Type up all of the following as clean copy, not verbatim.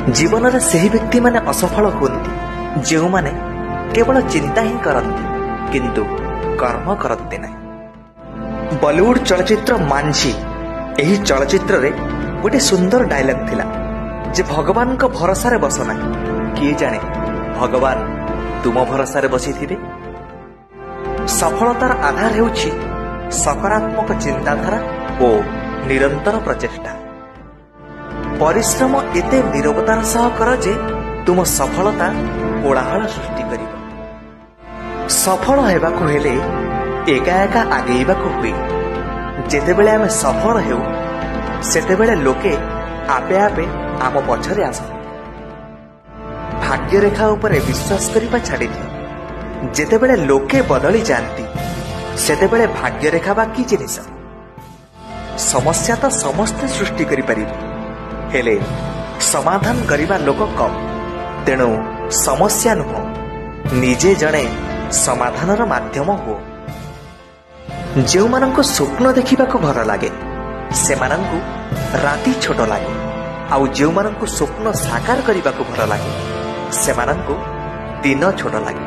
जीवन में सही व्यक्ति माने असफल हुअन्ति जेउमाने केवल चिंता ही करती किंतु कर्म करते नहीं। बॉलीवुड चलचित्र मांझी एही चलचित्र रे गोटे सुंदर डायलॉग थिला जे भगवान को भरोसा रे बस नहीं, किए जाने भगवान तुम भरोसा रे बसी थिबे। सफलतार आधार हेउछि सकारात्मक चिंताधारा और निरंतर प्रचेष्टा। परिश्रम एते निरवतार सह कर जे तुम सफलता कोलाहल सृष्टि करिब। सफल हेबाकु हेले एका एका आगेइबाकु हुए। जेतेबेले आमे सफल हेउ सेतेबेले लोके आपे आपे आम पछरे आसନ୍ତି। भाग्य रेखा उपरे विश्वास करिबा छाड़ी दियो। जेतेबेले लोके बदली जानती सेतेबेले भाग्य रेखा बाकी जिनिस। समस्या तो समस्ते सृष्टि करि परिबे हेले समाधान करिबा लोक कम। तेणु समस्या नुह निजे जणे समाधानर माध्यम हो। जेउमानंको स्वप्न देखिबाको भर लागे सेमानंको राति छोट लागे, आउ जेउमानंको स्वप्न साकार करिबाको भर लागे सेमानंको दिन छोट लागे।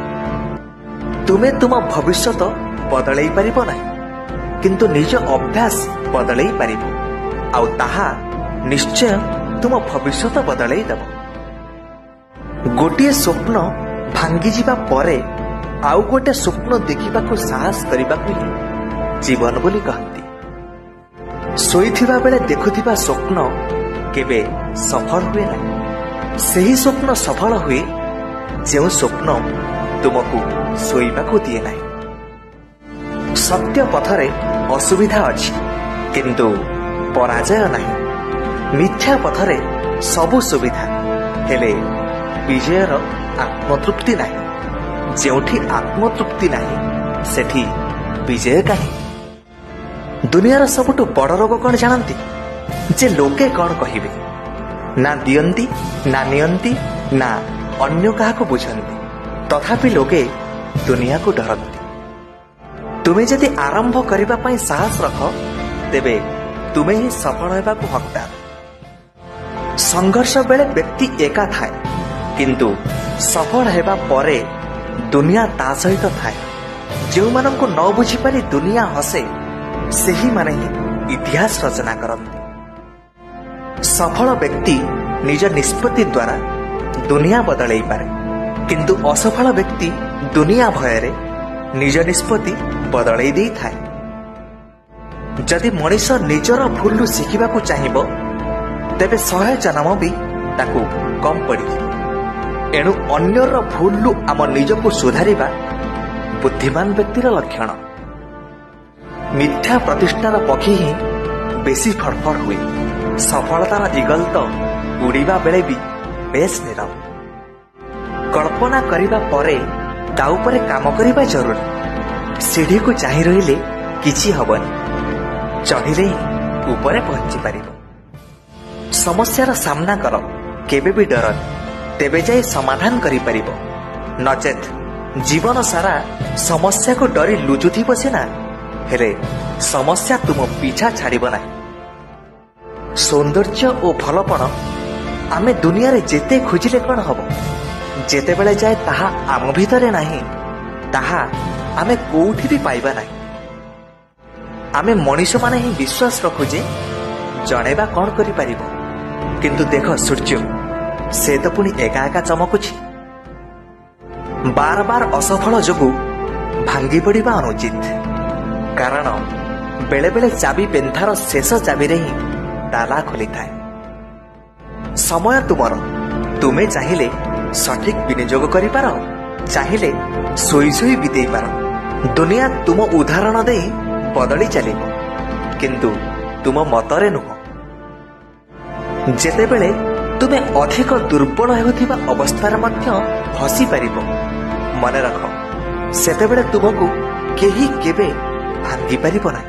तुमे तुम भविष्य बदलई पारिबो नाही किंतु निज अभ्यास बदलई पारिबो, आउ ताहा निश्चय तुम भविष्य बदलई देव। गोटे स्वप्न भांगी जिबा परे आउ गोटे स्वप्न देखिबाकू साहस करिबाकू ही जीवन बोली कहती। सोईथिबा बेले देखुथिबा स्वप्न केबे सफल हुए ना। सही स्वप्न सफल हुए जेउ स्वप्न तुमको सोईबाकू दिए नाही। सत्य पथरे असुविधा अछि किंतु पराजय नाही। मिथ्या पथरे सबु सुविधा हेले विजयर आत्मतृप्ति नाही। जेउठी आत्मतृप्ति नाही सेठी विजय काहे। दुनियार सबुठु बड़ रोग कौन जानती जे लोके कौन कहिबे। ना दियंती ना नियंती ना अन्य काहाको बुझंती, तथापि लोके दुनिया को डरती। तुमे जदि आरंभ करिबा पई साहस रख तेबे तुमे ही सफल हेबाकू हकदार। संघर्ष बेले व्यक्ति एका थाए किंतु सफल हेबा परे दुनिया ता सहित थाए। जो माननको न बुझी पारी दुनिया हसे सेही माने ही इतिहास रचना करती। सफल व्यक्ति निज निष्पत्ति द्वारा दुनिया बदलई पारे किंतु असफल व्यक्ति दुनिया भयरे निज निष्पत्ति बदलई देई थाए। जदि मनीष निजर भूलु शिखिबाकू चाहिबो तेबे 100 जन्म भी ताकू कम पड़ी। एणु अन्यर भूलु आम निजको सुधारिबा बुद्धिमान व्यक्तिर लक्षण। मिथ्या प्रतिष्ठार पक्षी ही बेसी फड़फड़ हुए। सफलतार इगल तो उड़ीबा बेले भी बेस निरव। कल्पना करिबा परे ता उपरे काम करिबा जरूरी। सीढ़ी को चाहि रहिले किछि हबनी, चढ़िले ही ऊपरे पहुंची पारिबो। समस्यार सामना कर, केबे भी डर तेबे जाई समाधान करि परिबो। नचेत जीवन सारा समस्या को डरी लुचुथि बसेना हेले समस्या तुम पीछा छाड़िब नाही। सौंदर्य और भलपण आमे दुनिया रे जेते खोजिले कौन हबो, जेते बेले जाए ताहा आम भितरे नाही ताहा आमे कोउठी भी पाइबा नाही। आमे मनीष माने ही विश्वास रखु जे जणेबा कौन करि परिबो, किंतु देख सूर्य से तो पुणी एका एका चमकुछि। बार बार असफल जोगु भांगी पड़िबा अनुचित, कारण बेले बेले चाबी पेंथार शेष चाबी रे ही ताला खोली थाए। समय तुमर, तुमे चाहिए सठिक विनियोग करि पार, चाहिए सोई सोई बितेई पार। दुनिया तुम उदाहरण दे बदली चलिब किंतु तुम मतरे नुह। जेतेबेले तुमे अधिक दुर्बल हेउथिबा अवस्थार मध्य हसी पारिबो, मने रख सेतेबेले तुमको केही केबे भांगी पारिबो ना।